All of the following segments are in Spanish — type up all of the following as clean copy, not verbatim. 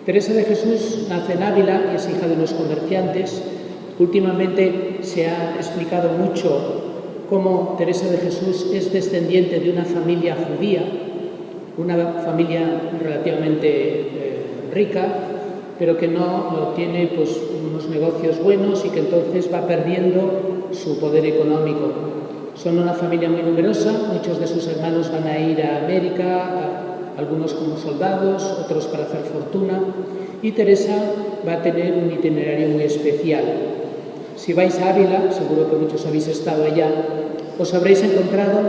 Teresa de Jesús nace en Ávila y es hija de unos comerciantes. Últimamente se ha explicado mucho cómo Teresa de Jesús es descendiente de una familia judía, una familia relativamente rica, pero que no tiene pues, unos negocios buenos y que entonces va perdiendo su poder económico. Son una familia muy numerosa, muchos de sus hermanos van a ir a América, algunos como soldados, otros para hacer fortuna, y Teresa va a tener un itinerario muy especial. Si vais a Ávila, seguro que muchos habéis estado allá, os habréis encontrado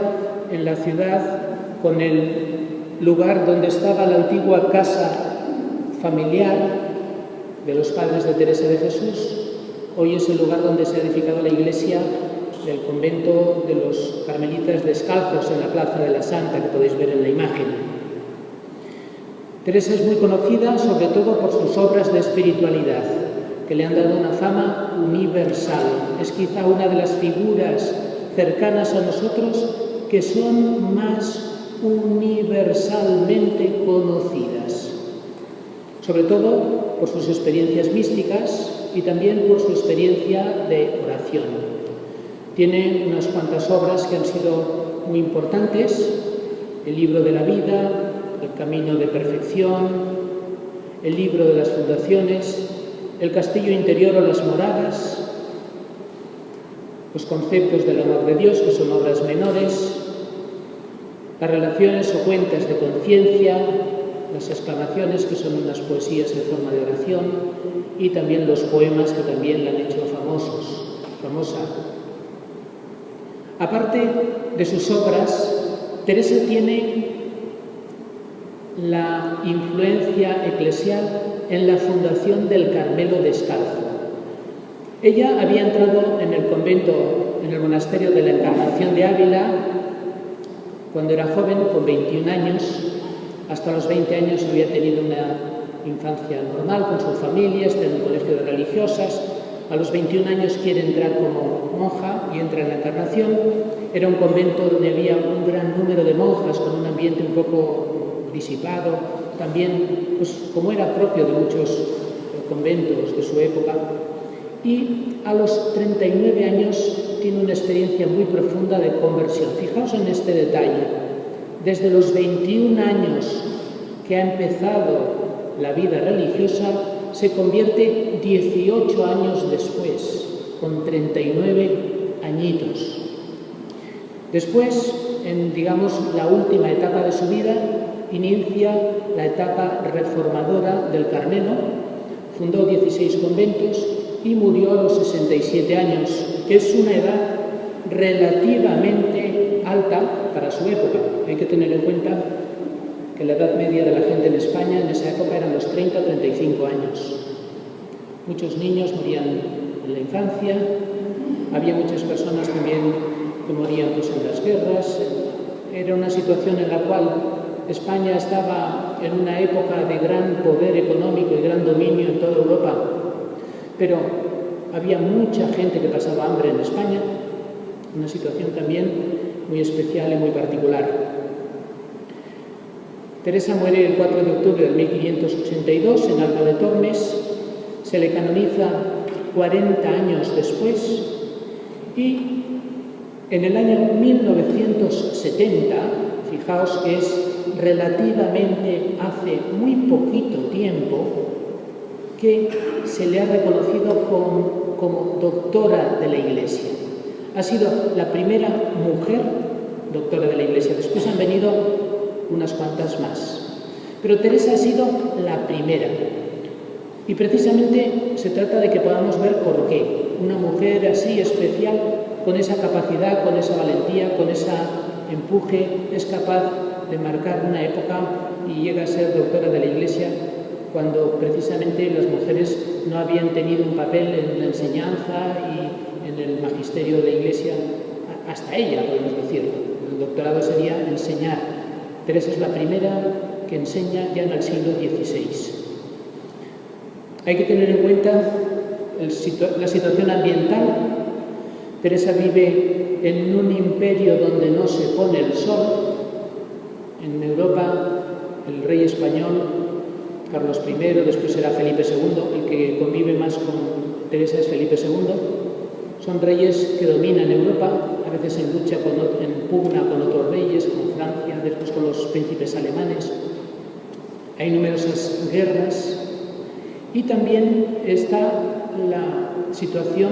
en la ciudad con el lugar donde estaba la antigua casa familiar de los padres de Teresa de Jesús. Hoy es el lugar donde se ha edificado la iglesia del convento de los carmelitas descalzos en la Plaza de la Santa, que podéis ver en la imagen. Teresa es muy conocida sobre todo por sus obras de espiritualidad, que le han dado una fama universal. Es quizá una de las figuras cercanas a nosotros que son más universalmente conocidas, sobre todo por sus experiencias místicas y también por su experiencia de oración. Tiene unas cuantas obras que han sido muy importantes: el libro de la vida, el camino de perfección, el libro de las fundaciones, el castillo interior o las moradas, los conceptos del amor de Dios, que son obras menores, las relaciones o cuentas de conciencia, las exclamaciones, que son unas poesías en forma de oración, y también los poemas, que también la han hecho famosa. Aparte de sus obras, Teresa tiene la influencia eclesial en la fundación del Carmelo Descalzo. Ella había entrado en el convento, en el monasterio de la Encarnación de Ávila, cuando era joven, con 21 años. Hasta los 20 años había tenido una infancia normal con su familia, está en un colegio de religiosas. A los 21 años quiere entrar como monja y entra en la Encarnación. Era un convento donde había un gran número de monjas, con un ambiente un poco disipado, también pues, como era propio de muchos conventos de su época. Y a los 39 años tiene una experiencia muy profunda de conversión. Fijaos en este detalle: desde los 21 años que ha empezado la vida religiosa, se convierte 18 años después, con 39 añitos. Después, en digamos la última etapa de su vida, inicia la etapa reformadora del Carmelo. Fundó 16 conventos y murió a los 67 años, que es una edad relativamente alta para su época. Hay que tener en cuenta que la edad media de la gente en España en esa época eran los 30 o 35 años. Muchos niños morían en la infancia, había muchas personas también que morían pues, en las guerras. Era una situación en la cual España estaba en una época de gran poder económico y gran dominio en toda Europa, pero había mucha gente que pasaba hambre en España, una situación también muy especial y muy particular. Teresa muere el 4 de octubre de 1582 en Alba de Tormes, se le canoniza 40 años después y en el año 1970, fijaos que es relativamente hace muy poquito tiempo, que se le ha reconocido como doctora de la Iglesia. Ha sido la primera mujer doctora de la Iglesia. Después han venido unas cuantas más, pero Teresa ha sido la primera. Y precisamente se trata de que podamos ver por qué una mujer así especial, con esa capacidad, con esa valentía, con ese empuje, es capaz de marcar una época y llega a ser doctora de la Iglesia, cuando precisamente las mujeres no habían tenido un papel en la enseñanza y en el magisterio de la Iglesia, hasta ella, podemos decir. El doctorado sería enseñar. Teresa es la primera que enseña ya en el siglo XVI. Hay que tener en cuenta la situación ambiental. Teresa vive en un imperio donde no se pone el sol. En Europa, el rey español Carlos I, después será Felipe II, el que convive más con Teresa es Felipe II. Son reyes que dominan Europa, a veces en lucha, en pugna con otros reyes, con Francia, después con los príncipes alemanes. Hay numerosas guerras y también está la situación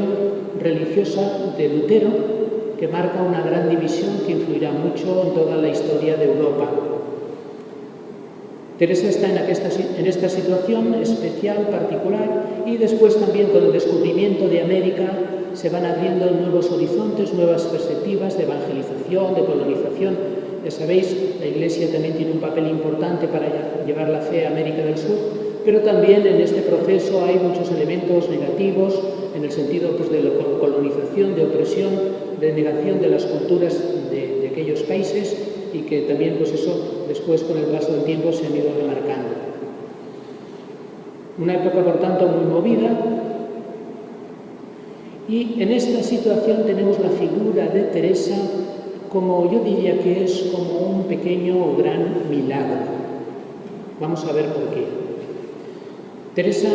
religiosa de Lutero, que marca una gran división que influirá mucho en toda la historia de Europa. Teresa está en esta situación especial, particular, y después también con el descubrimiento de América se van abriendo nuevos horizontes, nuevas perspectivas de evangelización, de colonización. Ya sabéis, la Iglesia también tiene un papel importante para llevar la fe a América del Sur, pero también en este proceso hay muchos elementos negativos en el sentido pues, de la colonización, de opresión, de negación de las culturas de aquellos países, y que también pues eso después con el paso del tiempo se han ido remarcando. Una época por tanto muy movida, y en esta situación tenemos la figura de Teresa como yo diría que es como un pequeño o gran milagro. Vamos a ver por qué. Teresa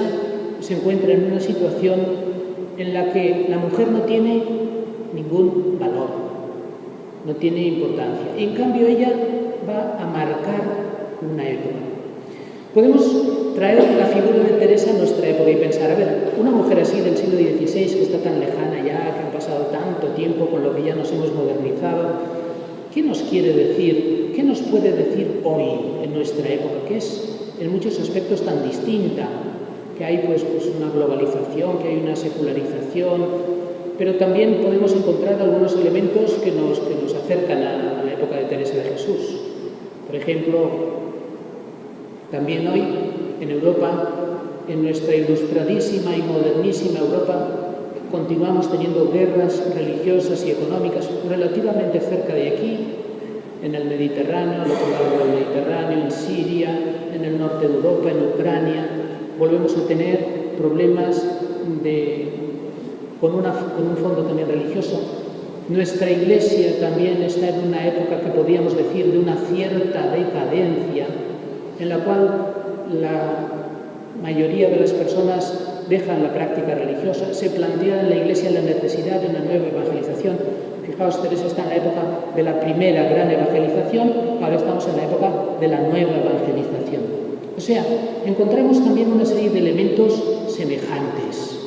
se encuentra en una situación en la que la mujer no tiene ningún valor, no tiene importancia. Y en cambio ella va a marcar una época. Podemos traer la figura de Teresa a nuestra época y pensar, a ver, una mujer así del siglo XVI que está tan lejana ya, que han pasado tanto tiempo con lo que ya nos hemos modernizado, ¿qué nos quiere decir? ¿Qué nos puede decir hoy en nuestra época? Que es en muchos aspectos tan distinta, que hay pues una globalización, que hay una secularización, pero también podemos encontrar algunos elementos que nos acercan a la época de Teresa de Jesús. Por ejemplo, también hoy en Europa, en nuestra ilustradísima y modernísima Europa, continuamos teniendo guerras religiosas y económicas relativamente cerca de aquí, en el Mediterráneo, al otro lado del Mediterráneo, en Siria, en el norte de Europa, en Ucrania. Volvemos a tener problemas con un fondo también religioso. Nuestra Iglesia también está en una época que podríamos decir de una cierta decadencia, en la cual la mayoría de las personas dejan la práctica religiosa, se plantea en la Iglesia la necesidad de una nueva evangelización. Fijaos, Teresa está en la época de la primera gran evangelización, ahora estamos en la época de la nueva evangelización. O sea, encontramos también una serie de elementos semejantes.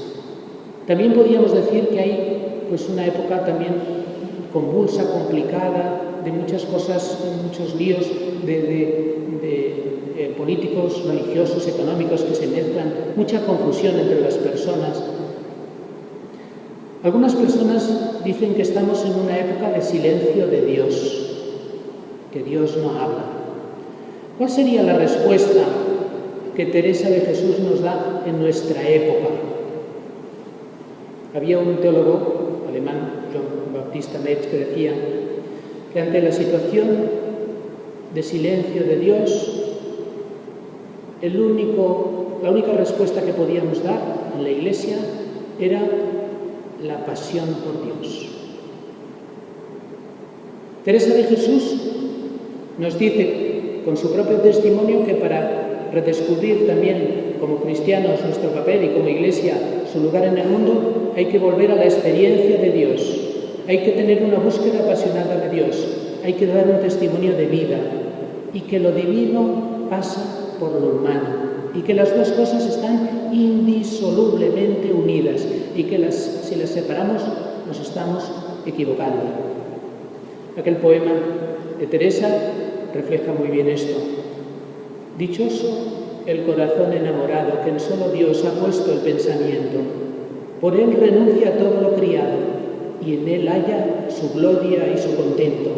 También podríamos decir que hay pues, una época también convulsa, complicada, de muchas cosas, muchos líos de políticos, religiosos, económicos que se mezclan, mucha confusión entre las personas. Algunas personas dicen que estamos en una época de silencio de Dios, que Dios no habla. ¿Cuál sería la respuesta que Teresa de Jesús nos da en nuestra época? Había un teólogo alemán, John Baptista Metz, que decía que ante la situación de silencio de Dios, la única respuesta que podíamos dar en la Iglesia era la pasión por Dios. Teresa de Jesús nos dice con su propio testimonio que para redescubrir también como cristianos nuestro papel y como Iglesia su lugar en el mundo, hay que volver a la experiencia de Dios, hay que tener una búsqueda apasionada de Dios, hay que dar un testimonio de vida y que lo divino pasa por lo humano y que las dos cosas están indisolublemente unidas y que si las separamos nos estamos equivocando. Aquel poema de Teresa refleja muy bien esto. Dichoso el corazón enamorado que en solo Dios ha puesto el pensamiento. Por él renuncia a todo lo criado y en él halla su gloria y su contento.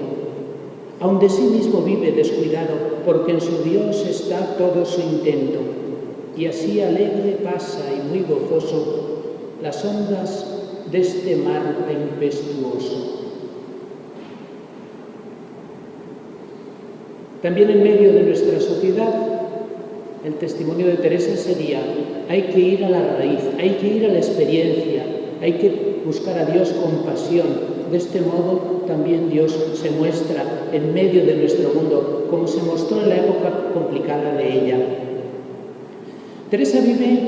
Aun de sí mismo vive descuidado porque en su Dios está todo su intento. Y así alegre pasa y muy gozoso las ondas de este mar tempestuoso. También en medio de nuestra sociedad, el testimonio de Teresa sería: hay que ir a la raíz, hay que ir a la experiencia, hay que buscar a Dios con pasión. De este modo también Dios se muestra en medio de nuestro mundo, como se mostró en la época complicada de ella. Teresa vive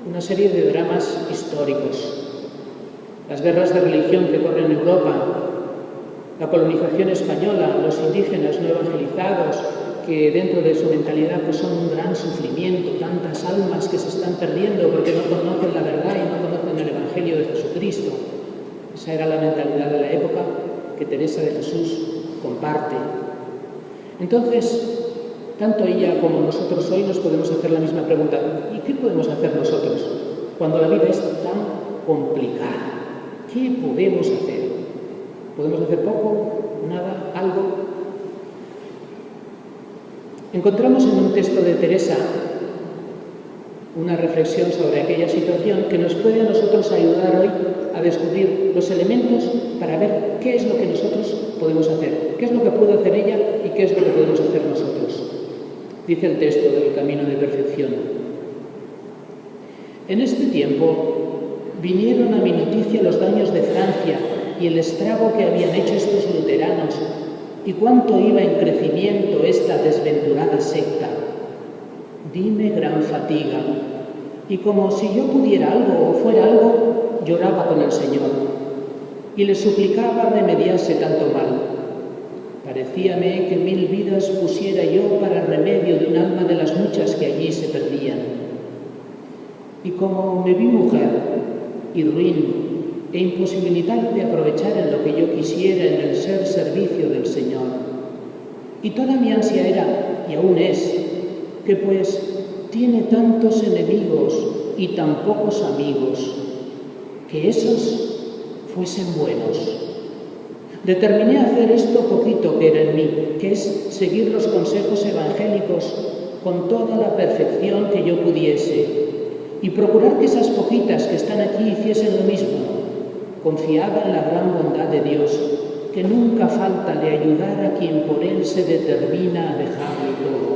una serie de dramas históricos. Las guerras de religión que corren en Europa, la colonización española, los indígenas no evangelizados, que dentro de su mentalidad pues son un gran sufrimiento, tantas almas que se están perdiendo porque no conocen la verdad y no conocen el Evangelio de Jesucristo. Esa era la mentalidad de la época que Teresa de Jesús comparte. Entonces, tanto ella como nosotros hoy nos podemos hacer la misma pregunta. ¿Y qué podemos hacer nosotros cuando la vida es tan complicada? ¿Qué podemos hacer? ¿Podemos hacer poco? ¿Nada? ¿Algo? Encontramos en un texto de Teresa una reflexión sobre aquella situación que nos puede a nosotros ayudar hoy a descubrir los elementos para ver qué es lo que nosotros podemos hacer, qué es lo que puede hacer ella y qué es lo que podemos hacer nosotros. Dice el texto del Camino de Perfección: en este tiempo vinieron a mi noticia los daños de Francia y el estrago que habían hecho estos luteranos, y cuánto iba en crecimiento esta desventurada secta. Dime gran fatiga, y como si yo pudiera algo o fuera algo, lloraba con el Señor, y le suplicaba remediase tanto mal. Parecíame que 1000 vidas pusiera yo para remedio de un alma de las muchas que allí se perdían. Y como me vi mujer y ruin e imposibilitada de aprovechar en lo que yo quisiera en el ser servicio del Señor, y toda mi ansia era, y aún es, que pues tiene tantos enemigos y tan pocos amigos, que esos fuesen buenos. Determiné hacer esto poquito que era en mí, que es seguir los consejos evangélicos con toda la perfección que yo pudiese, y procurar que esas poquitas que están aquí hiciesen lo mismo. Confiaba en la gran bondad de Dios, que nunca falta de ayudar a quien por Él se determina a dejarlo todo.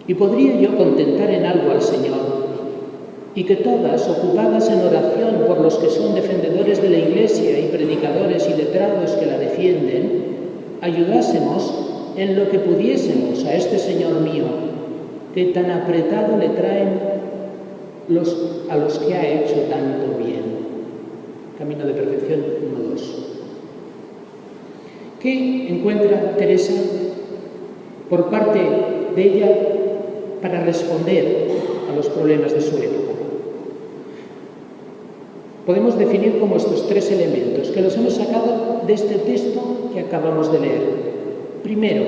Y podría yo contentar en algo al Señor, y que todas, ocupadas en oración por los que son defendedores de la Iglesia y predicadores y letrados que la defienden, ayudásemos en lo que pudiésemos a este Señor mío, que tan apretado le traen a los que ha hecho tanto bien. Camino de Perfección 1-2. ¿Qué encuentra Teresa por parte de ella para responder a los problemas de su época? Podemos definir como estos 3 elementos que los hemos sacado de este texto que acabamos de leer. Primero,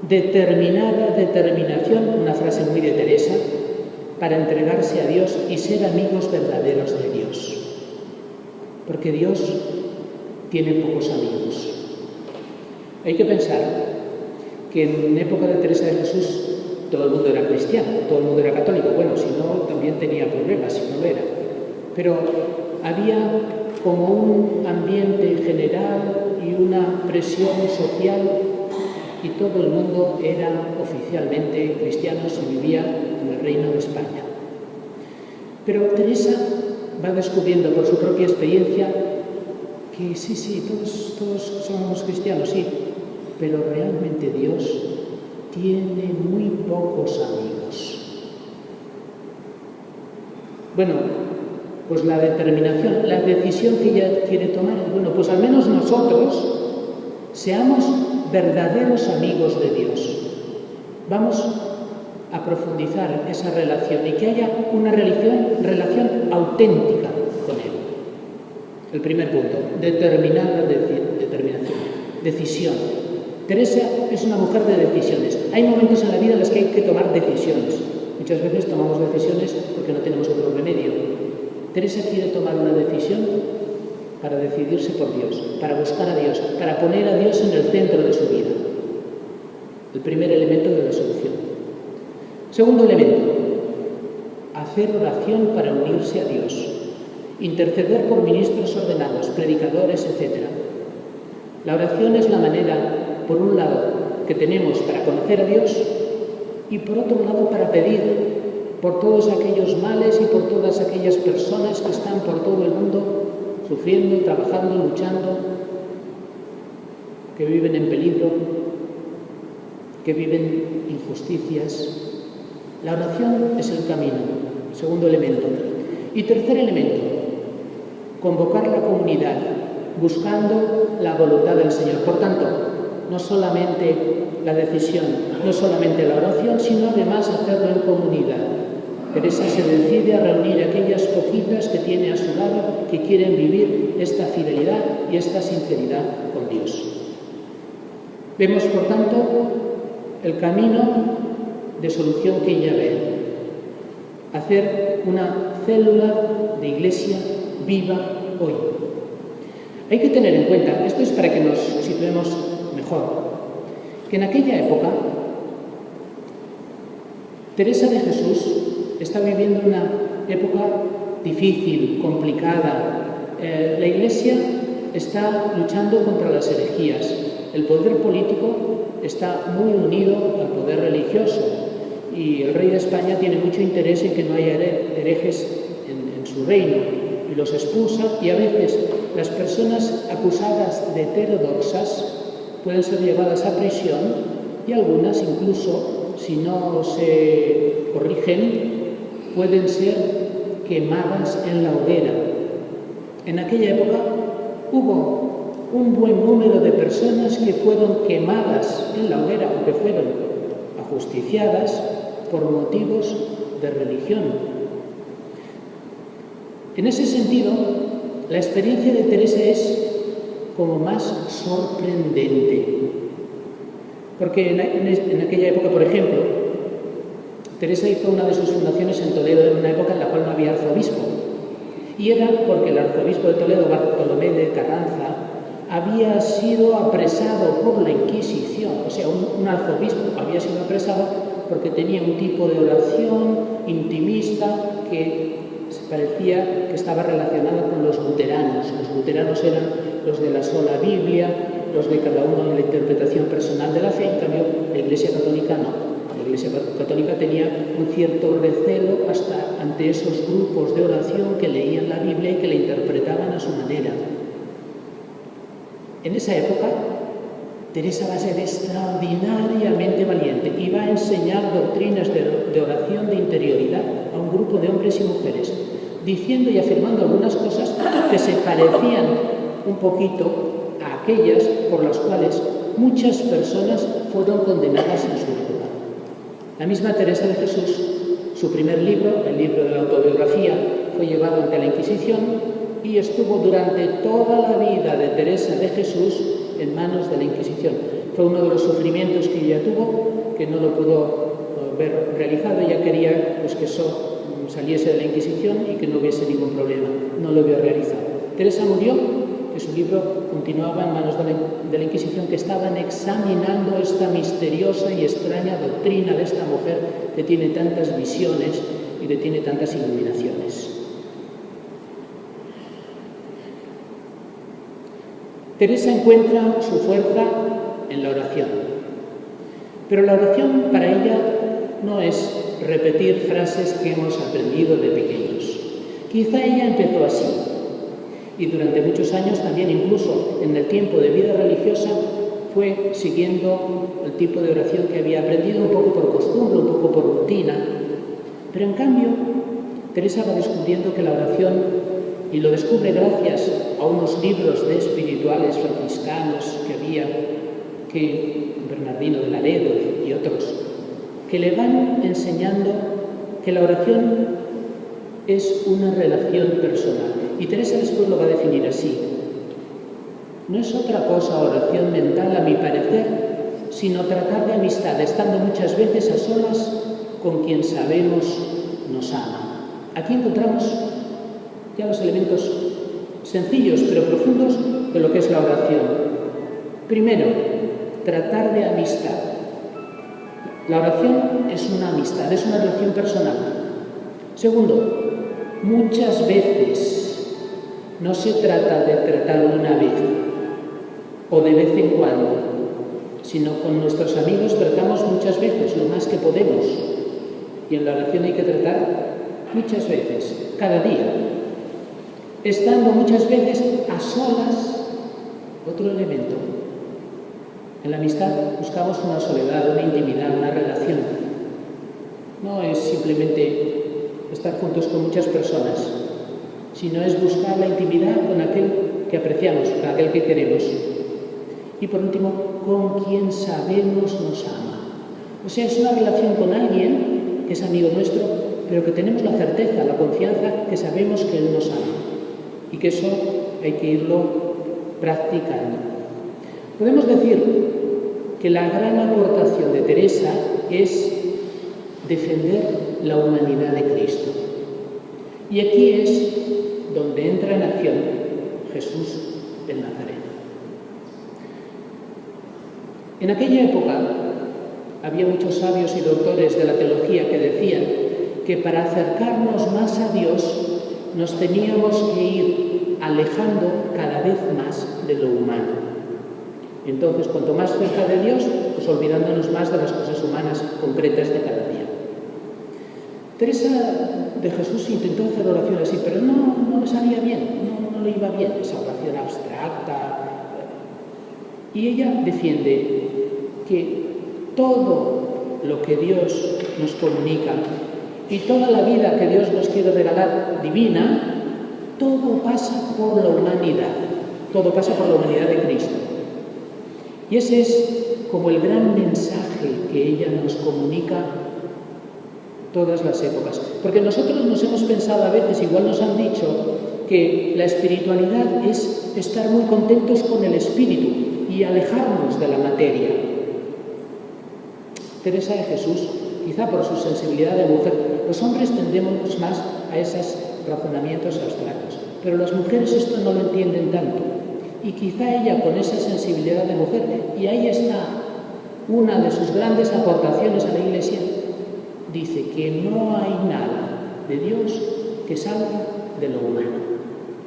determinada determinación, una frase muy de Teresa, para entregarse a Dios y ser amigos verdaderos de Dios. Porque Dios tiene pocos amigos. Hay que pensar que en época de Teresa de Jesús todo el mundo era cristiano, todo el mundo era católico. Bueno, si no, también tenía problemas, si no lo era. Pero había como un ambiente general y una presión social, y todo el mundo era oficialmente cristianos y vivía en el Reino de España. Pero Teresa va descubriendo por su propia experiencia que sí, todos somos cristianos, sí, pero realmente Dios tiene muy pocos amigos. Bueno, pues la determinación, la decisión que ella quiere tomar es, bueno, pues al menos nosotros seamos verdaderos amigos de Dios. Vamos a profundizar esa relación y que haya una relación auténtica con Él. El primer punto, determinación, decisión. Teresa es una mujer de decisiones. Hay momentos en la vida en los que hay que tomar decisiones. Muchas veces tomamos decisiones porque no tenemos otro remedio. Teresa quiere tomar una decisión para decidirse por Dios, para buscar a Dios, para poner a Dios en el centro de su vida. El primer elemento de la solución. Segundo elemento, hacer oración para unirse a Dios, interceder por ministros ordenados, predicadores, etc. La oración es la manera, por un lado, que tenemos para conocer a Dios y por otro lado para pedir por todos aquellos males y por todas aquellas personas que están por todo el mundo sufriendo, trabajando, luchando, que viven en peligro, que viven injusticias. La oración es el camino, segundo elemento. Y tercer elemento, convocar la comunidad, buscando la voluntad del Señor. Por tanto, no solamente la decisión, no solamente la oración, sino además hacerlo en comunidad. Teresa se decide a reunir a aquellas poquitas que tiene a su lado que quieren vivir esta fidelidad y esta sinceridad con Dios. Vemos, por tanto, el camino de solución que ella ve. Hacer una célula de iglesia viva hoy. Hay que tener en cuenta, esto es para que nos situemos mejor, que en aquella época Teresa de Jesús está viviendo una época difícil, complicada. La Iglesia está luchando contra las herejías. El poder político está muy unido al poder religioso y el rey de España tiene mucho interés en que no haya herejes en su reino y los expulsa, y a veces las personas acusadas de heterodoxas pueden ser llevadas a prisión y algunas incluso, si no se corrigen, pueden ser quemadas en la hoguera. En aquella época hubo un buen número de personas que fueron quemadas en la hoguera o que fueron ajusticiadas por motivos de religión. En ese sentido, la experiencia de Teresa es como más sorprendente, porque en aquella época, por ejemplo, Teresa hizo una de sus fundaciones en Toledo en una época en la cual no había arzobispo, y era porque el arzobispo de Toledo, Bartolomé de Carranza, había sido apresado por la Inquisición. O sea, un arzobispo había sido apresado porque tenía un tipo de oración intimista que se parecía que estaba relacionado con los luteranos. Los luteranos eran los de la sola Biblia, los de cada uno en la interpretación personal de la fe. En cambio, la Iglesia Católica no. La Iglesia Católica tenía un cierto recelo hasta ante esos grupos de oración que leían la Biblia y que la interpretaban a su manera. En esa época, Teresa va a ser extraordinariamente valiente y va a enseñar doctrinas de oración de interioridad a un grupo de hombres y mujeres, diciendo y afirmando algunas cosas que se parecían un poquito a aquellas por las cuales muchas personas fueron condenadas en su época. La misma Teresa de Jesús, su primer libro, el libro de la autobiografía, fue llevado ante la Inquisición y estuvo durante toda la vida de Teresa de Jesús en manos de la Inquisición. Fue uno de los sufrimientos que ella tuvo, que no lo pudo ver realizado. Ella quería pues, que eso saliese de la Inquisición y que no hubiese ningún problema. No lo vio realizado. Teresa murió, que su libro continuaba en manos de la Inquisición, que estaban examinando esta misteriosa y extraña doctrina de esta mujer que tiene tantas visiones y que tiene tantas iluminaciones. Teresa encuentra su fuerza en la oración, pero la oración para ella no es repetir frases que hemos aprendido de pequeños. Quizá ella empezó así y durante muchos años también, incluso en el tiempo de vida religiosa, fue siguiendo el tipo de oración que había aprendido un poco por costumbre, un poco por rutina. Pero en cambio, Teresa va descubriendo que la oración, y lo descubre gracias a unos libros de espirituales franciscanos que había, que Bernardino de Laredo y otros, que le van enseñando que la oración es una relación personal. Y Teresa después lo va a definir así. No es otra cosa oración mental, a mi parecer, sino tratar de amistad, estando muchas veces a solas con quien sabemos nos ama. Aquí encontramos ya los elementos sencillos pero profundos de lo que es la oración. Primero, tratar de amistad. La oración es una amistad, es una relación personal. Segundo, muchas veces no se trata de tratar una vez o de vez en cuando, sino con nuestros amigos tratamos muchas veces, lo más que podemos. Y en la oración hay que tratar muchas veces, cada día. Estando muchas veces a solas, otro elemento. En la amistad buscamos una soledad, una intimidad, una relación. no es simplemente estar juntos con muchas personas, sino es buscar la intimidad con aquel que apreciamos, con aquel que queremos. Y por último, con quien sabemos nos ama. O sea, es una relación con alguien que es amigo nuestro, pero que tenemos la certeza, la confianza, que sabemos que Él nos ama. Y que eso hay que irlo practicando. Podemos decir que la gran aportación de Teresa es defender la humanidad de Cristo. Y aquí es donde entra en acción Jesús el Nazareno. En aquella época había muchos sabios y doctores de la teología que decían que para acercarnos más a Dios nos teníamos que ir alejando cada vez más de lo humano. Entonces, cuanto más cerca de Dios, pues olvidándonos más de las cosas humanas concretas de cada día. Teresa de Jesús intentó hacer oración así, pero no le salía bien, no le iba bien esa oración abstracta. Y ella defiende que todo lo que Dios nos comunica y toda la vida que Dios nos quiere regalar divina, todo pasa por la humanidad, todo pasa por la humanidad de Cristo. Y ese es como el gran mensaje que ella nos comunica todas las épocas. Porque nosotros nos hemos pensado a veces, igual nos han dicho, que la espiritualidad es estar muy contentos con el espíritu y alejarnos de la materia. Teresa de Jesús, quizá por su sensibilidad de mujer, los hombres tendemos más a esos razonamientos abstractos, pero las mujeres esto no lo entienden tanto. Y quizá ella, con esa sensibilidad de mujer, y ahí está una de sus grandes aportaciones a la Iglesia, dice que no hay nada de Dios que salga de lo humano,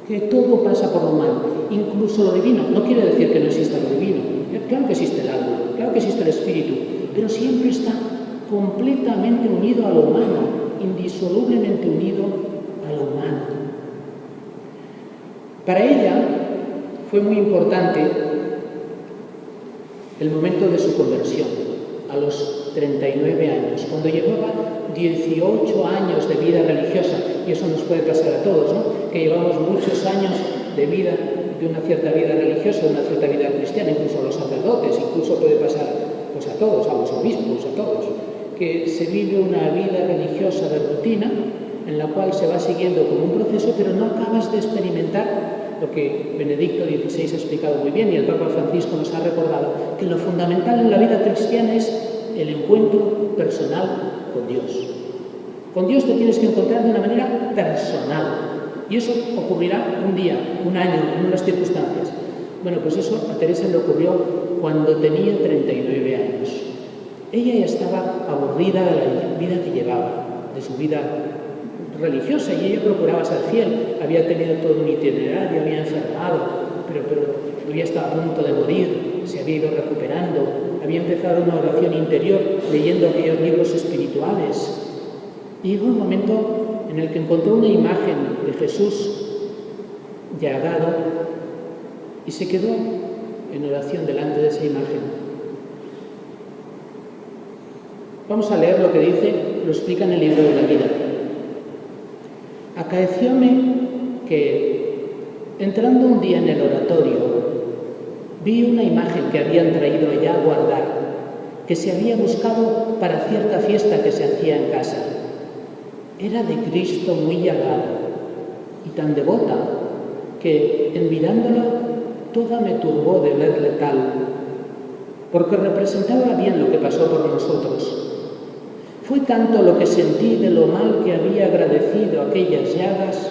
que todo pasa por lo humano, incluso lo divino. No quiere decir que no exista lo divino, claro que existe el alma, claro que existe el espíritu, pero siempre está completamente unido a lo humano, indisolublemente unido a lo humano. Para ella fue muy importante el momento de su conversión, a los 39 años, cuando llevaba 18 años de vida religiosa, y eso nos puede pasar a todos, ¿no? Que llevamos muchos años de vida, de una cierta vida religiosa, de una cierta vida cristiana, incluso a los sacerdotes, incluso puede pasar pues a todos, a los obispos, a todos, que se vive una vida religiosa de rutina, en la cual se va siguiendo como un proceso, pero no acabas de experimentar lo que Benedicto XVI ha explicado muy bien y el Papa Francisco nos ha recordado, que lo fundamental en la vida cristiana es el encuentro personal con Dios. Con Dios te tienes que encontrar de una manera personal, y eso ocurrirá un día, un año, en unas circunstancias. Bueno, pues eso a Teresa le ocurrió cuando tenía 39 años. Ella ya estaba aburrida de la vida que llevaba, de su vida religiosa, y ella procuraba ser fiel. Había tenido todo un itinerario, había enfermado, pero había estado a punto de morir, se había ido recuperando, había empezado una oración interior leyendo aquellos libros espirituales. Y llegó un momento en el que encontró una imagen de Jesús llagado y se quedó en oración delante de esa imagen. Vamos a leer lo que dice, lo explica en el libro de la vida. Acaecióme que, entrando un día en el oratorio, vi una imagen que habían traído allá a guardar, que se había buscado para cierta fiesta que se hacía en casa. Era de Cristo muy llagado y tan devota que, en mirándola, toda me turbó de verle tal, porque representaba bien lo que pasó por nosotros. Fue tanto lo que sentí de lo mal que había agradecido aquellas llagas,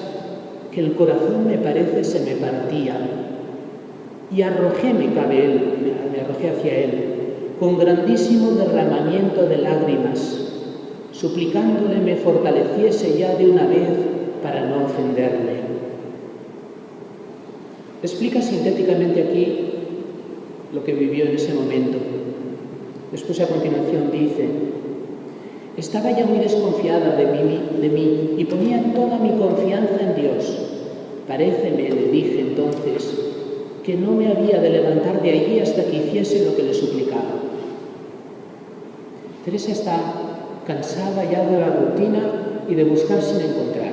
que el corazón, me parece, se me partía. Y me arrojé hacia él, con grandísimo derramamiento de lágrimas, suplicándole me fortaleciese ya de una vez para no ofenderle. Explica sintéticamente aquí lo que vivió en ese momento. Después, a continuación, dice: estaba ya muy desconfiada de mí y ponía toda mi confianza en Dios. Paréceme, le dije entonces, que no me había de levantar de allí hasta que hiciese lo que le suplicaba. Teresa está cansada ya de la rutina y de buscar sin encontrar.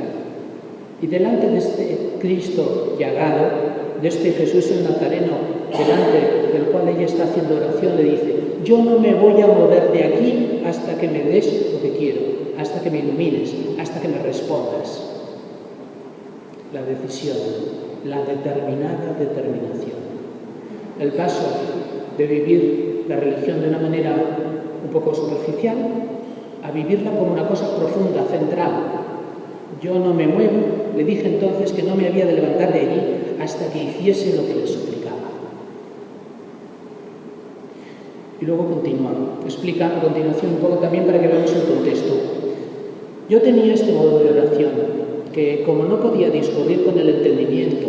Y delante de este Cristo llagado, de este Jesús el Nazareno, delante del cual ella está haciendo oración, le dice: yo no me voy a mover de aquí hasta que me des lo que quiero, hasta que me ilumines, hasta que me respondas. La decisión, la determinada determinación. El paso de vivir la religión de una manera un poco superficial a vivirla como una cosa profunda, central. Yo no me muevo, le dije entonces que no me había de levantar de allí hasta que hiciese lo que le suplicaba. Y luego continúa, explica a continuación un poco también para que veamos el contexto. Yo tenía este modo de oración, que como no podía discurrir con el entendimiento,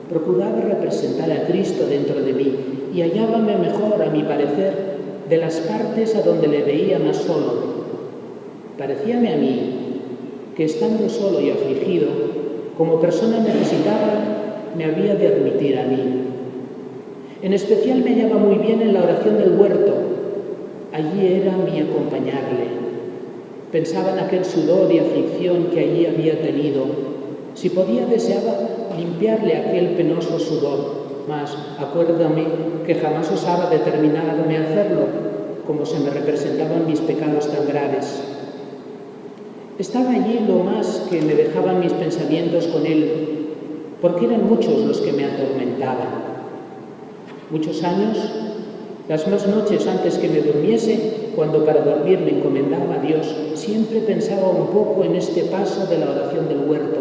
procuraba representar a Cristo dentro de mí y hallábame mejor, a mi parecer, de las partes a donde le veía más solo. Parecíame a mí que estando solo y afligido, como persona necesitada, me había de admitir a mí. En especial me hallaba muy bien en la oración del huerto. Allí era mi acompañarle. Pensaba en aquel sudor y aflicción que allí había tenido. Si podía, deseaba limpiarle aquel penoso sudor, mas acuérdame que jamás osaba determinarme a hacerlo, como se me representaban mis pecados tan graves. Estaba allí lo más que me dejaban mis pensamientos con él, porque eran muchos los que me atormentaban. Muchos años, las más noches antes que me durmiese, cuando para dormir me encomendaba a Dios, siempre pensaba un poco en este paso de la oración del huerto,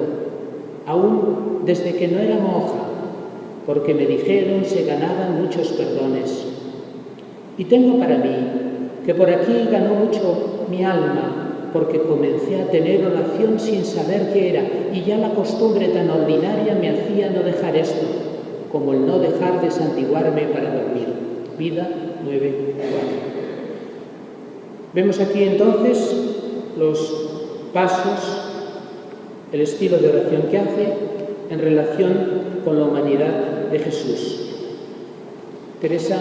aún desde que no era monja, porque me dijeron se ganaban muchos perdones. Y tengo para mí que por aquí ganó mucho mi alma, porque comencé a tener oración sin saber qué era, y ya la costumbre tan ordinaria me hacía no dejar esto, como el no dejar de santiguarme para dormir. Vida 9:4. Vemos aquí entonces los pasos, el estilo de oración que hace en relación con la humanidad de Jesús. Teresa,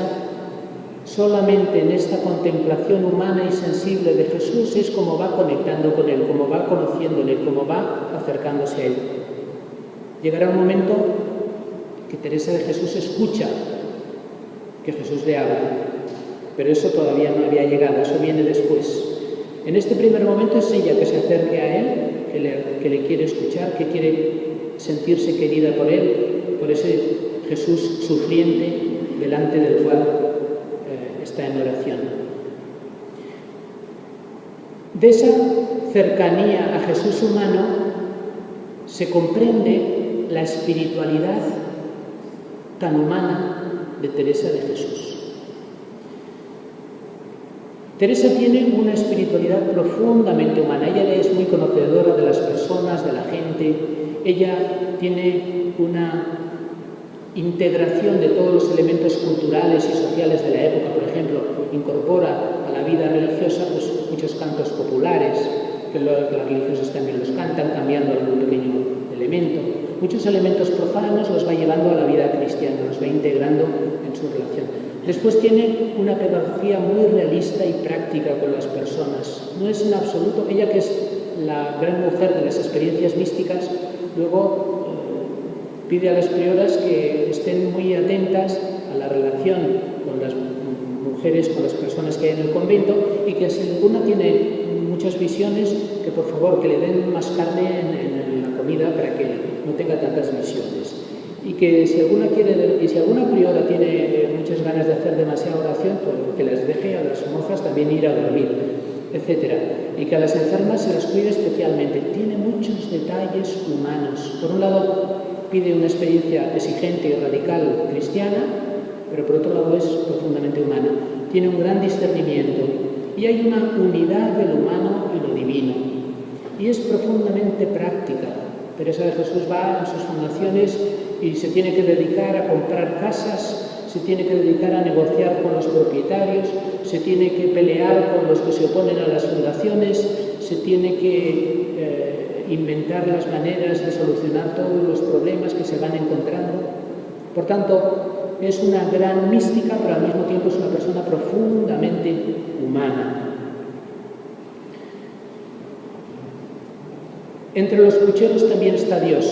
solamente en esta contemplación humana y sensible de Jesús es como va conectando con Él, como va conociéndole, como va acercándose a Él. Llegará un momento que Teresa de Jesús escucha que Jesús le habla, pero eso todavía no había llegado, eso viene después. En este primer momento es ella que se acerca a Él, que le quiere escuchar, que quiere sentirse querida por Él, por ese Jesús sufriente delante del cual está en oración. De esa cercanía a Jesús humano se comprende la espiritualidad tan humana de Teresa de Jesús. Teresa tiene una espiritualidad profundamente humana. Ella es muy conocedora de las personas, de la gente. Ella tiene una integración de todos los elementos culturales y sociales de la época. Por ejemplo, incorpora a la vida religiosa pues, muchos cantos populares, que los religiosos también los cantan, cambiando algún pequeño elemento. Muchos elementos profanos los va llevando a la vida cristiana, los va integrando en su relación. Después tiene una pedagogía muy realista y práctica con las personas. No es en absoluto, ella que es la gran mujer de las experiencias místicas, luego pide a las prioras que estén muy atentas a la relación con las mujeres, con las personas que hay en el convento, y que si alguna tiene muchas visiones, que por favor que le den más carne en la comida para que no tenga tantas visiones. Y que si alguna priora tiene muchas ganas de hacer demasiada oración, pues que les deje a las monjas también ir a dormir, etc. Y que a las enfermas se las cuide especialmente. Tiene muchos detalles humanos. Por un lado, pide una experiencia exigente y radical cristiana, pero por otro lado es profundamente humana. Tiene un gran discernimiento y hay una unidad de lo humano y lo divino. Y es profundamente práctica. Teresa de Jesús va en sus fundaciones y se tiene que dedicar a comprar casas, se tiene que dedicar a negociar con los propietarios, se tiene que pelear con los que se oponen a las fundaciones, se tiene que inventar las maneras de solucionar todos los problemas que se van encontrando. Por tanto, es una gran mística, pero al mismo tiempo es una persona profundamente humana. Entre los pucheros también está Dios.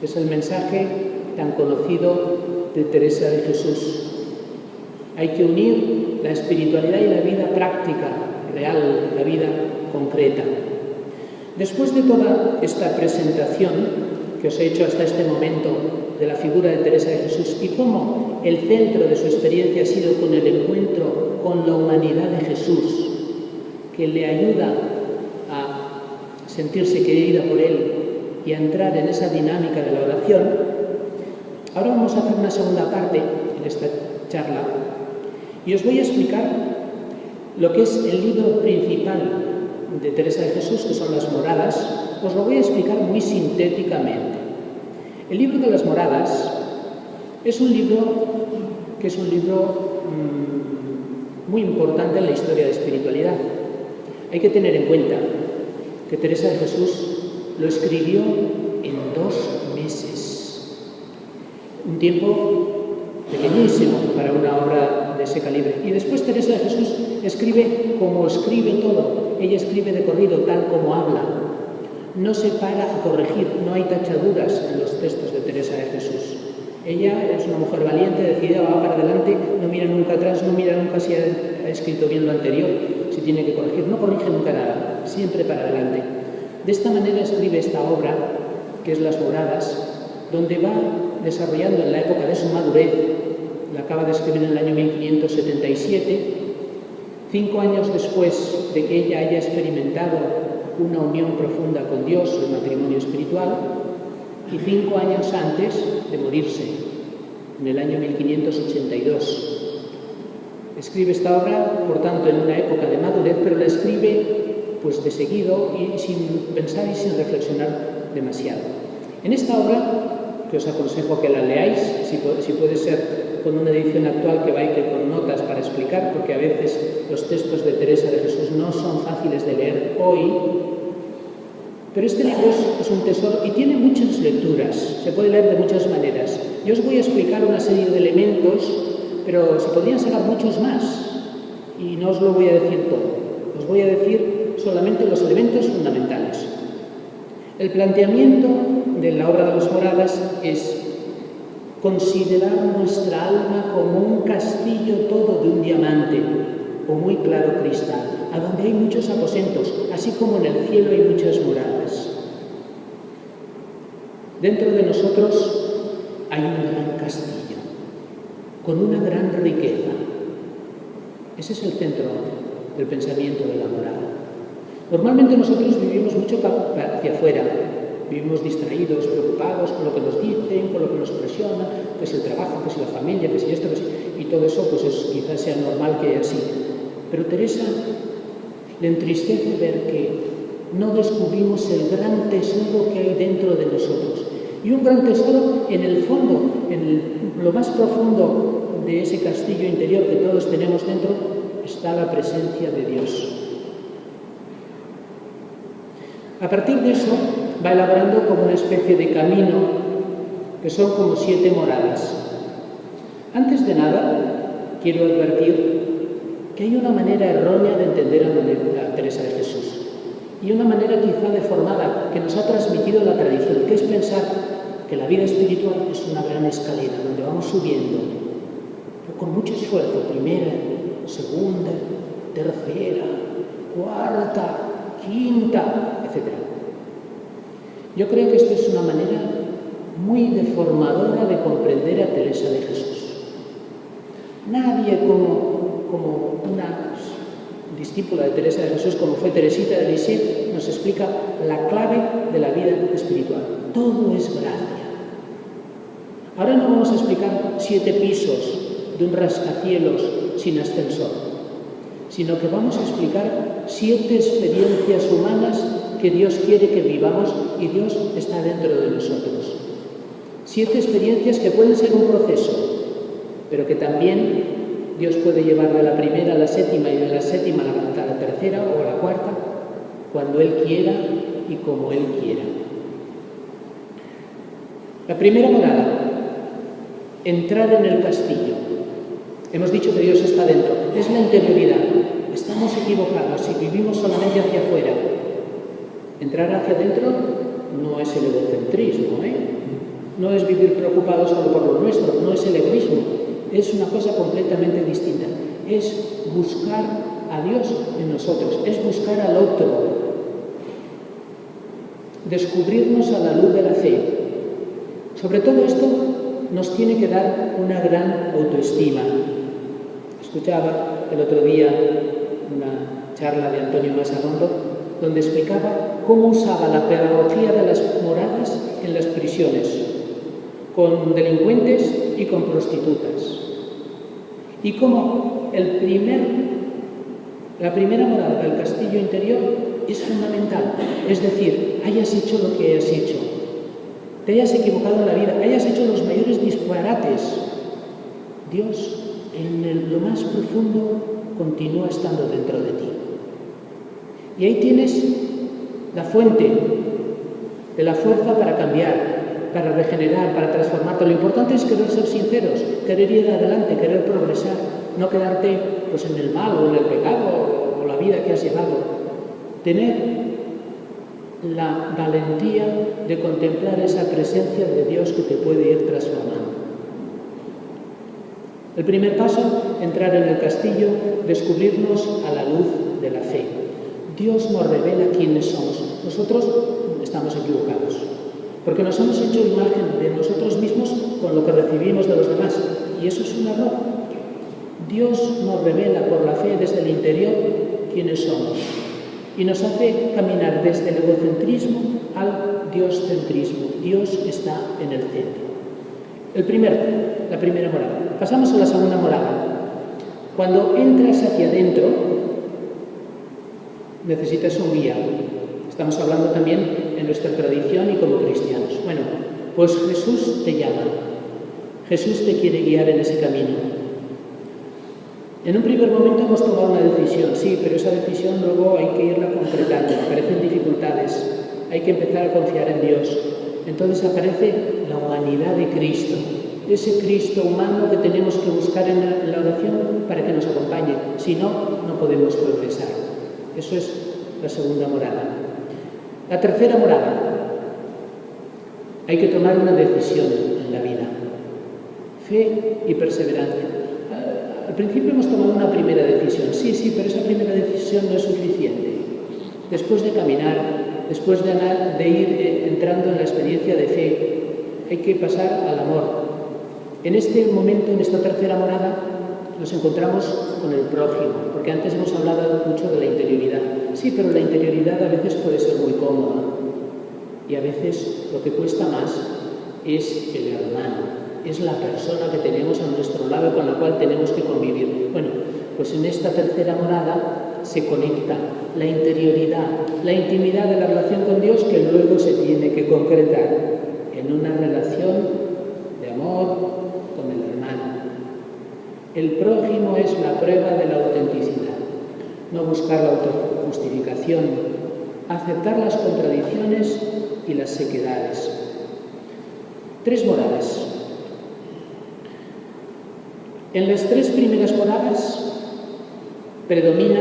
Es el mensaje tan conocido de Teresa de Jesús. Hay que unir la espiritualidad y la vida práctica, real, la vida concreta. Después de toda esta presentación que os he hecho hasta este momento de la figura de Teresa de Jesús y cómo el centro de su experiencia ha sido con el encuentro con la humanidad de Jesús, que le ayuda a sentirse querida por Él y a entrar en esa dinámica de la oración, ahora vamos a hacer una segunda parte en esta charla y os voy a explicar lo que es el libro principal de Teresa de Jesús, que son las Moradas. Os lo voy a explicar muy sintéticamente. El libro de las Moradas es un libro que es un libro muy importante en la historia de espiritualidad. Hay que tener en cuenta que Teresa de Jesús lo escribió en 2 meses. Un tiempo pequeñísimo para una obra de ese calibre. Y después Teresa de Jesús escribe como escribe todo. Ella escribe de corrido, tal como habla. No se para a corregir, no hay tachaduras en los textos de Teresa de Jesús. Ella es una mujer valiente, decidida, va para adelante, no mira nunca atrás, no mira nunca si ha escrito bien lo anterior, si tiene que corregir, no corrige nunca nada, siempre para adelante. De esta manera escribe esta obra, que es Las Moradas, donde va desarrollando en la época de su madurez, la acaba de escribir en el año 1577, 5 años después de que ella haya experimentado una unión profunda con Dios, el matrimonio espiritual, y 5 años antes de morirse, en el año 1582. Escribe esta obra, por tanto, en una época de madurez, pero la escribe pues de seguido y sin pensar y sin reflexionar demasiado. En esta obra, que os aconsejo que la leáis, si puede ser con una edición actual que va y que con notas para explicar, porque a veces los textos de Teresa de Jesús no son fáciles de leer hoy, pero este libro es un tesoro y tiene muchas lecturas, se puede leer de muchas maneras. Yo os voy a explicar una serie de elementos, pero se podrían sacar muchos más y no os lo voy a decir todo. Os voy a decir solamente los elementos fundamentales. El planteamiento de la obra de las Moradas es considerar nuestra alma como un castillo todo de un diamante o muy claro cristal, a donde hay muchos aposentos, así como en el cielo hay muchas moradas. Dentro de nosotros hay un gran castillo, con una gran riqueza. Ese es el centro del pensamiento de la morada. Normalmente nosotros vivimos mucho hacia afuera, vivimos distraídos, preocupados con lo que nos dicen, con lo que nos presiona, que si el trabajo, que si la familia, que si esto, que si... y todo eso pues quizás sea normal que así. Pero Teresa le entristece ver que no descubrimos el gran tesoro que hay dentro de nosotros. Y un gran tesoro en el fondo, lo más profundo de ese castillo interior que todos tenemos dentro, está la presencia de Dios. A partir de eso va elaborando como una especie de camino que son como 7 moradas. Antes de nada, quiero advertir que hay una manera errónea de entender a Teresa de Jesús y una manera quizá deformada que nos ha transmitido la tradición, que es pensar que la vida espiritual es una gran escalera donde vamos subiendo con mucho esfuerzo, primera, segunda, tercera, cuarta, quinta, etc. Yo creo que esta es una manera muy deformadora de comprender a Teresa de Jesús. Nadie como una discípula de Teresa de Jesús, como fue Teresita de Lisieux, nos explica la clave de la vida espiritual. Todo es gracia. Ahora no vamos a explicar 7 pisos de un rascacielos sin ascensor, sino que vamos a explicar 7 experiencias humanas que Dios quiere que vivamos y Dios está dentro de nosotros. 7 experiencias que pueden ser un proceso, pero que también Dios puede llevar de la primera a la séptima y de la séptima a la tercera o a la cuarta, cuando Él quiera y como Él quiera. La primera morada, entrar en el castillo. Hemos dicho que Dios está dentro, es la interioridad. Estamos equivocados si vivimos solamente hacia afuera. Entrar hacia adentro no es el egocentrismo, no es vivir preocupado solo por lo nuestro, no es el egoísmo, es una cosa completamente distinta. Es buscar a Dios en nosotros, es buscar al otro, descubrirnos a la luz de la fe. Sobre todo esto nos tiene que dar una gran autoestima. Escuchaba el otro día una charla de Antonio Masarrondo donde explicaba cómo usaba la pedagogía de las moradas en las prisiones, con delincuentes y con prostitutas. Y cómo la primera morada del castillo interior es fundamental. Es decir, hayas hecho lo que hayas hecho, te hayas equivocado en la vida, hayas hecho los mayores disparates, Dios en lo más profundo continúa estando dentro de ti. Y ahí tienes la fuente de la fuerza para cambiar, para regenerar, para transformarte. Lo importante es querer ser sinceros, querer ir adelante, querer progresar, no quedarte pues, en el mal o en el pecado o la vida que has llevado. Tener la valentía de contemplar esa presencia de Dios que te puede ir transformando. El primer paso, entrar en el castillo, descubrirnos a la luz de la fe. Dios nos revela quiénes somos. Nosotros estamos equivocados, porque nos hemos hecho imagen de nosotros mismos con lo que recibimos de los demás, y eso es un error. Dios nos revela por la fe desde el interior quiénes somos, y nos hace caminar desde el egocentrismo al dioscentrismo. Dios está en el centro. La primera morada. Pasamos a la segunda morada. Cuando entras hacia adentro, necesitas un guía. Estamos hablando también en nuestra tradición y como cristianos. Bueno, pues Jesús te llama. Jesús te quiere guiar en ese camino. En un primer momento hemos tomado una decisión, sí, pero esa decisión luego hay que irla concretando. Aparecen dificultades, hay que empezar a confiar en Dios. Entonces aparece la humanidad de Cristo, ese Cristo humano que tenemos que buscar en la oración para que nos acompañe. Si no, no podemos progresar. Eso es la segunda morada. La tercera morada. Hay que tomar una decisión en la vida. Fe y perseverancia. Al principio hemos tomado una primera decisión. Sí, pero esa primera decisión no es suficiente. Después de caminar, después de ir entrando en la experiencia de fe, hay que pasar al amor. En este momento, en esta tercera morada, nos encontramos con el prójimo, porque antes hemos hablado mucho de la interioridad. Sí, pero la interioridad a veces puede ser muy cómoda y a veces lo que cuesta más es el hermano, es la persona que tenemos a nuestro lado con la cual tenemos que convivir. Bueno, pues en esta tercera morada se conecta la interioridad, la intimidad de la relación con Dios que luego se tiene que concretar en una relación de amor con el hermano. El prójimo es la prueba de la autenticidad, no buscar la autojustificación, aceptar las contradicciones y las sequedades. 3 moradas. En las 3 primeras moradas predomina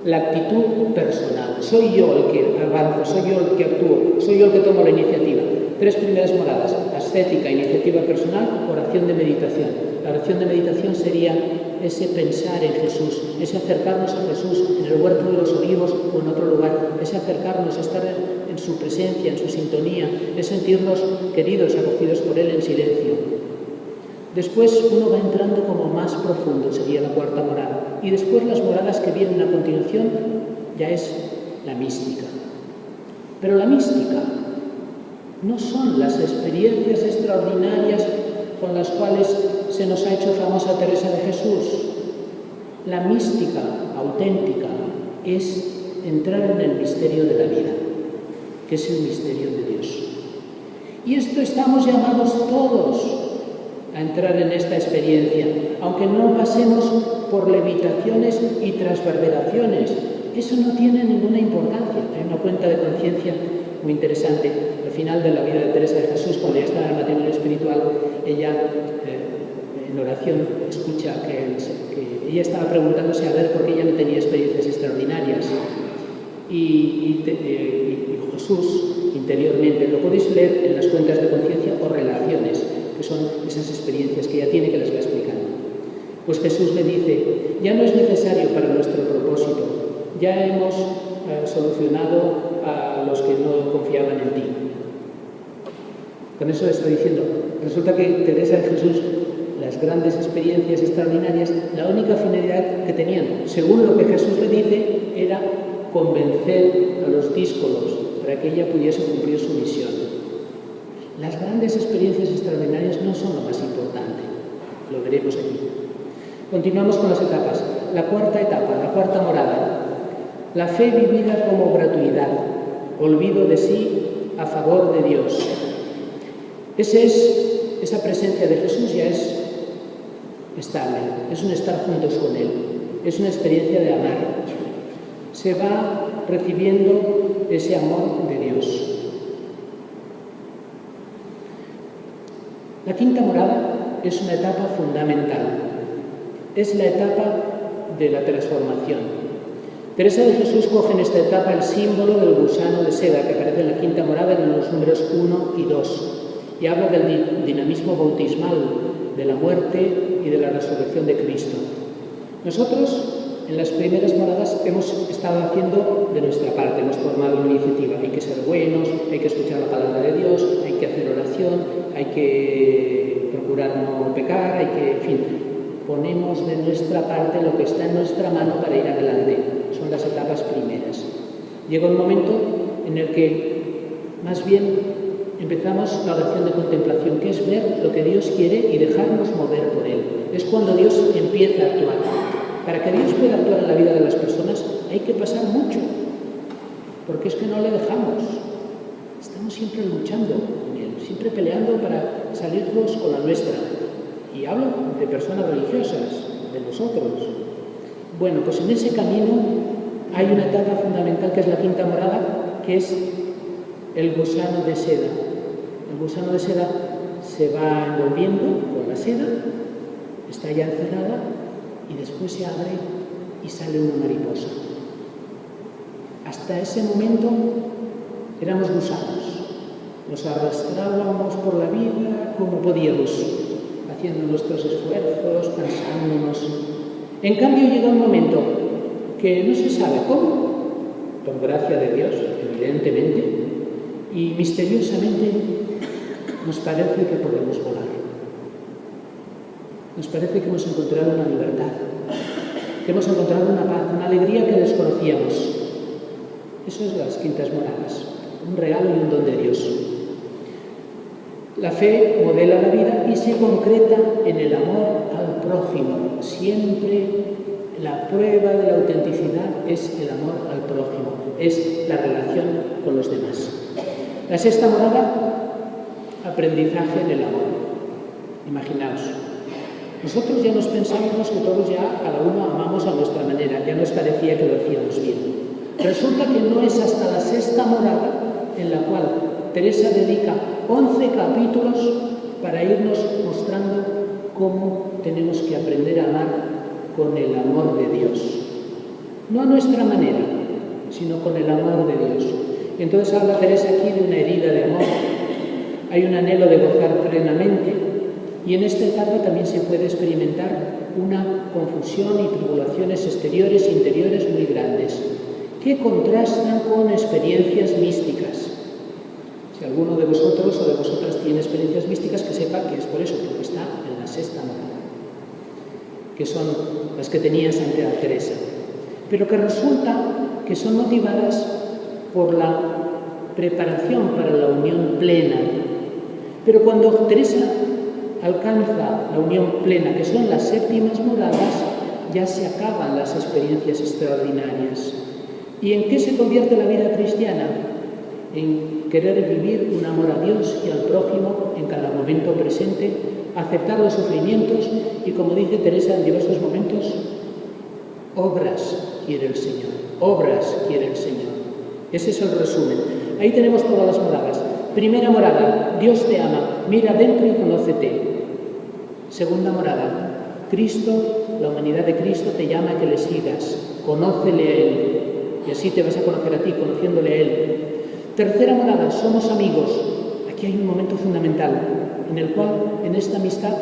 la actitud personal. Soy yo el que avanzo, soy yo el que actúo, soy yo el que tomo la iniciativa. 3 primeras moradas: ascética, iniciativa personal, oración de meditación. La oración de meditación sería ese pensar en Jesús, ese acercarnos a Jesús en el huerto de los olivos o en otro lugar, ese acercarnos, estar en su presencia, en su sintonía, es sentirnos queridos, acogidos por Él en silencio. Después uno va entrando como más profundo, sería la 4ª morada. Y después las moradas que vienen a continuación ya es la mística. Pero la mística no son las experiencias extraordinarias con las cuales se nos ha hecho famosa Teresa de Jesús. La mística auténtica es entrar en el misterio de la vida, que es el misterio de Dios. Y esto estamos llamados todos a entrar en esta experiencia, aunque no pasemos por levitaciones y transverberaciones. Eso no tiene ninguna importancia. Hay una cuenta de conciencia muy interesante. Al final de la vida de Teresa de Jesús, cuando ya estaba en el matrimonio espiritual, ella en oración escucha que ella estaba preguntándose a ver por qué ella no tenía experiencias extraordinarias. y Jesús interiormente. Lo podéis leer en las cuentas de conciencia o relaciones, que son esas experiencias que ya tiene, que las va explicando. Pues Jesús le dice, ya no es necesario para nuestro propósito, ya hemos solucionado a los que no confiaban en ti. Con eso está diciendo, resulta que Teresa de Jesús, las grandes experiencias extraordinarias, la única finalidad que tenían, según lo que Jesús le dice, era convencer a los díscolos para que ella pudiese cumplir su misión. Las grandes experiencias extraordinarias no son lo más importante, lo veremos aquí. Continuamos con las etapas. La cuarta etapa, la cuarta morada. La fe vivida como gratuidad, olvido de sí a favor de Dios. Esa presencia de Jesús ya es estable, es un estar juntos con Él, es una experiencia de amar. Se va recibiendo ese amor de Dios. La quinta morada es una etapa fundamental, es la etapa de la transformación. Teresa de Jesús coge en esta etapa el símbolo del gusano de seda que aparece en la quinta morada en los números 1 y 2 y habla del dinamismo bautismal, de la muerte y de la resurrección de Cristo. Nosotros en las primeras moradas hemos estado haciendo de nuestra parte, hemos tomado una iniciativa. Hay que ser buenos, hay que escuchar la palabra de Dios, hay que hacer oración, hay que procurar no pecar, hay que, en fin, ponemos de nuestra parte lo que está en nuestra mano para ir adelante. Son las etapas primeras. Llega un momento en el que más bien empezamos la oración de contemplación, que es ver lo que Dios quiere y dejarnos mover por Él. Es cuando Dios empieza a actuar. Para que Dios pueda actuar en la vida de las personas hay que pasar mucho, porque es que no le dejamos. Estamos siempre luchando con Él, siempre peleando para salirnos con la nuestra. Y hablo de personas religiosas, de nosotros. Bueno, pues en ese camino hay una etapa fundamental que es la quinta morada, que es el gusano de seda. El gusano de seda se va envolviendo con la seda, está ya encerrada y después se abre y sale una mariposa. Hasta ese momento éramos gusanos, nos arrastrábamos por la vida como podíamos, haciendo nuestros esfuerzos, cansándonos. En cambio llega un momento que no se sabe cómo, por gracia de Dios, evidentemente, y misteriosamente nos parece que podemos volar. Nos parece que hemos encontrado una libertad, que hemos encontrado una paz, una alegría que desconocíamos. Eso es las quintas moradas, un regalo y un don de Dios. La fe modela la vida y se concreta en el amor al prójimo. Siempre la prueba de la autenticidad es el amor al prójimo, es la relación con los demás. La sexta morada, aprendizaje en el amor. Imaginaos, nosotros ya nos pensábamos que todos ya, cada uno amamos a nuestra manera, ya nos parecía que lo hacíamos bien. Resulta que no es hasta la sexta morada en la cual Teresa dedica 11 capítulos para irnos mostrando cómo tenemos que aprender a amar con el amor de Dios. No a nuestra manera, sino con el amor de Dios. Y entonces habla Teresa aquí de una herida de amor. Hay un anhelo de gozar plenamente y en esta etapa también se puede experimentar una confusión y tribulaciones exteriores e interiores muy grandes que contrastan con experiencias místicas. Si alguno de vosotros o de vosotras tiene experiencias místicas, que sepa que es por eso, porque está en la sexta morada, que son las que tenía Santa Teresa, pero que resulta que son motivadas por la preparación para la unión plena. Pero cuando Teresa alcanza la unión plena, que son las séptimas moradas, ya se acaban las experiencias extraordinarias. ¿Y en qué se convierte la vida cristiana? En querer vivir un amor a Dios y al prójimo en cada momento presente, aceptar los sufrimientos y, como dice Teresa en diversos momentos, obras quiere el Señor, obras quiere el Señor. Ese es el resumen. Ahí tenemos todas las moradas. Primera morada, Dios te ama, mira dentro y conócete. Segunda morada, Cristo, la humanidad de Cristo te llama a que le sigas, conócele a Él. y así te vas a conocer a ti, conociéndole a Él. Tercera morada, somos amigos. Aquí hay un momento fundamental en el cual, en esta amistad,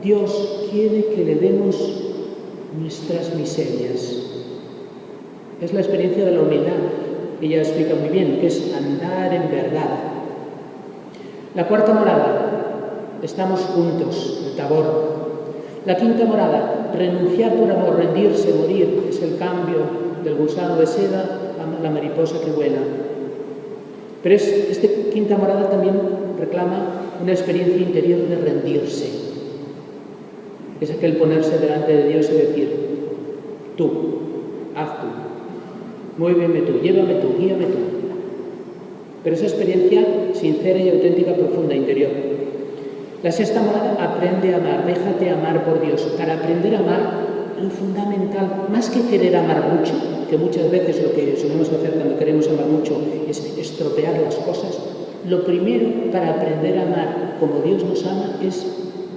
Dios quiere que le demos nuestras miserias. Es la experiencia de la humildad. Ella explica muy bien, que es andar en verdad. La cuarta morada, estamos juntos, el Tabor. La quinta morada, renunciar por amor, rendirse, morir, es el cambio del gusano de seda a la mariposa que vuela. Pero esta quinta morada también reclama una experiencia interior de rendirse. Es aquel ponerse delante de Dios y decir, tú, haz tú, muéveme tú, llévame tú, guíame tú. Pero esa experiencia sincera y auténtica, profunda, interior. La sexta morada, aprende a amar, déjate amar por Dios. Para aprender a amar, lo fundamental, más que querer amar mucho, que muchas veces lo que solemos hacer cuando queremos amar mucho es estropear las cosas, lo primero para aprender a amar como Dios nos ama es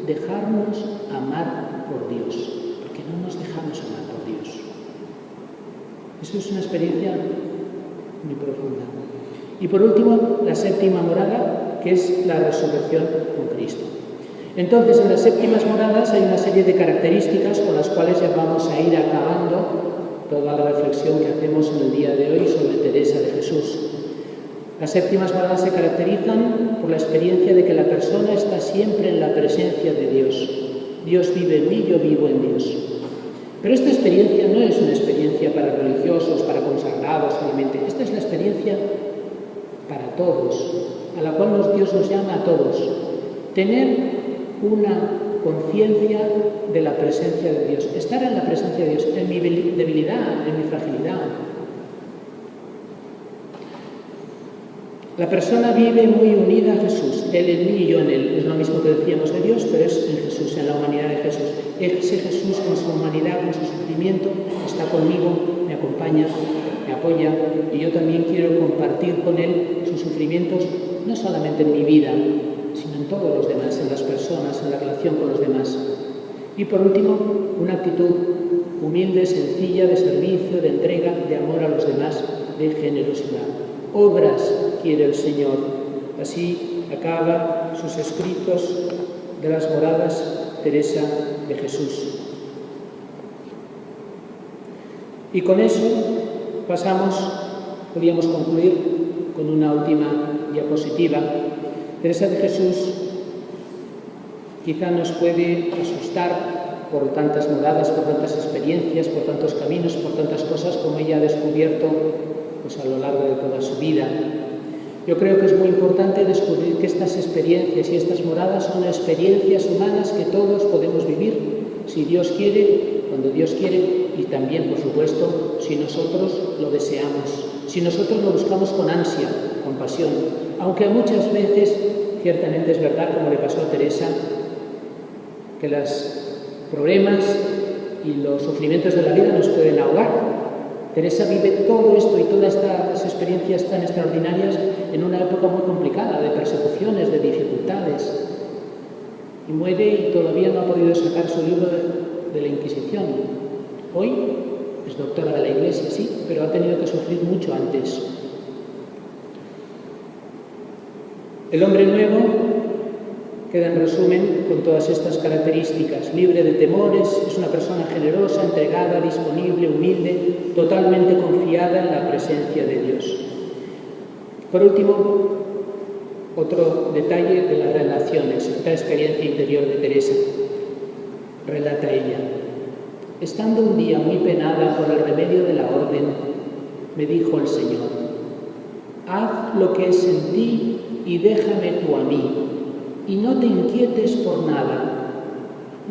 dejarnos amar por Dios, porque no nos dejamos amar por Dios. Eso es una experiencia muy profunda. Y por último, la séptima morada, que es la resurrección con Cristo. Entonces, en las séptimas moradas hay una serie de características con las cuales ya vamos a ir acabando toda la reflexión que hacemos en el día de hoy sobre Teresa de Jesús. Las séptimas moradas se caracterizan por la experiencia de que la persona está siempre en la presencia de Dios. Dios vive en mí, yo vivo en Dios. Pero esta experiencia no es una experiencia para religiosos, para consagrados solamente. Esta es la experiencia para todos, a la cual Dios nos llama a todos. Tener una conciencia de la presencia de Dios, estar en la presencia de Dios, en mi debilidad, en mi fragilidad. La persona vive muy unida a Jesús, Él en mí y yo en Él. Es lo mismo que decíamos de Dios, pero es en Jesús, en la humanidad de Jesús. Ese Jesús con su humanidad, con su sufrimiento, está conmigo, me acompaña, me apoya, y yo también quiero compartir con Él sus sufrimientos, no solamente en mi vida, sino en todos los demás, en las personas, en la relación con los demás. Y por último, una actitud humilde, sencilla, de servicio, de entrega, de amor a los demás, de generosidad. Obras quiere el Señor. Así acaba sus escritos de las moradas Teresa de Jesús. Y con eso podríamos concluir con una última diapositiva. Teresa de Jesús quizá nos puede asustar por tantas moradas, por tantas experiencias, por tantos caminos, por tantas cosas como ella ha descubierto pues, a lo largo de toda su vida. Yo creo que es muy importante descubrir que estas experiencias y estas moradas son experiencias humanas que todos podemos vivir, si Dios quiere, cuando Dios quiere, y también, por supuesto, si nosotros lo deseamos, si nosotros lo buscamos con ansia, con pasión, aunque muchas veces, ciertamente es verdad, como le pasó a Teresa, que los problemas y los sufrimientos de la vida nos pueden ahogar. Teresa vive todo esto y todas estas experiencias tan extraordinarias en una época muy complicada, de persecuciones, de dificultades. Y muere y todavía no ha podido sacar su libro de la Inquisición. Hoy es doctora de la Iglesia, sí, pero ha tenido que sufrir mucho antes. El hombre nuevo queda en resumen con todas estas características: libre de temores, es una persona generosa, entregada, disponible, humilde, totalmente confiada en la presencia de Dios. Por último, otro detalle de las relaciones, otra experiencia interior de Teresa. Relata ella: estando un día muy penada por el remedio de la orden, me dijo el Señor: haz lo que es en ti y déjame tú a mí, y no te inquietes por nada.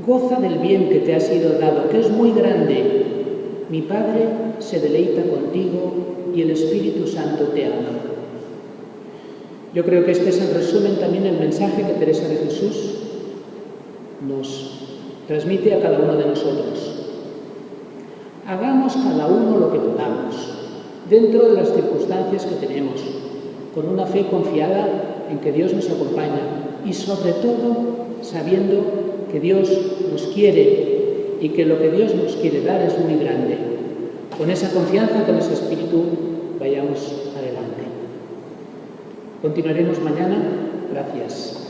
Goza del bien que te ha sido dado, que es muy grande. Mi Padre se deleita contigo y el Espíritu Santo te ama. Yo creo que este es en resumen también el mensaje que Teresa de Jesús nos transmite a cada uno de nosotros. Hagamos cada uno lo que podamos, dentro de las circunstancias que tenemos, con una fe confiada en que Dios nos acompaña y sobre todo sabiendo que Dios nos quiere y que lo que Dios nos quiere dar es muy grande. Con esa confianza, con ese espíritu, vayamos adelante. Continuaremos mañana. Gracias.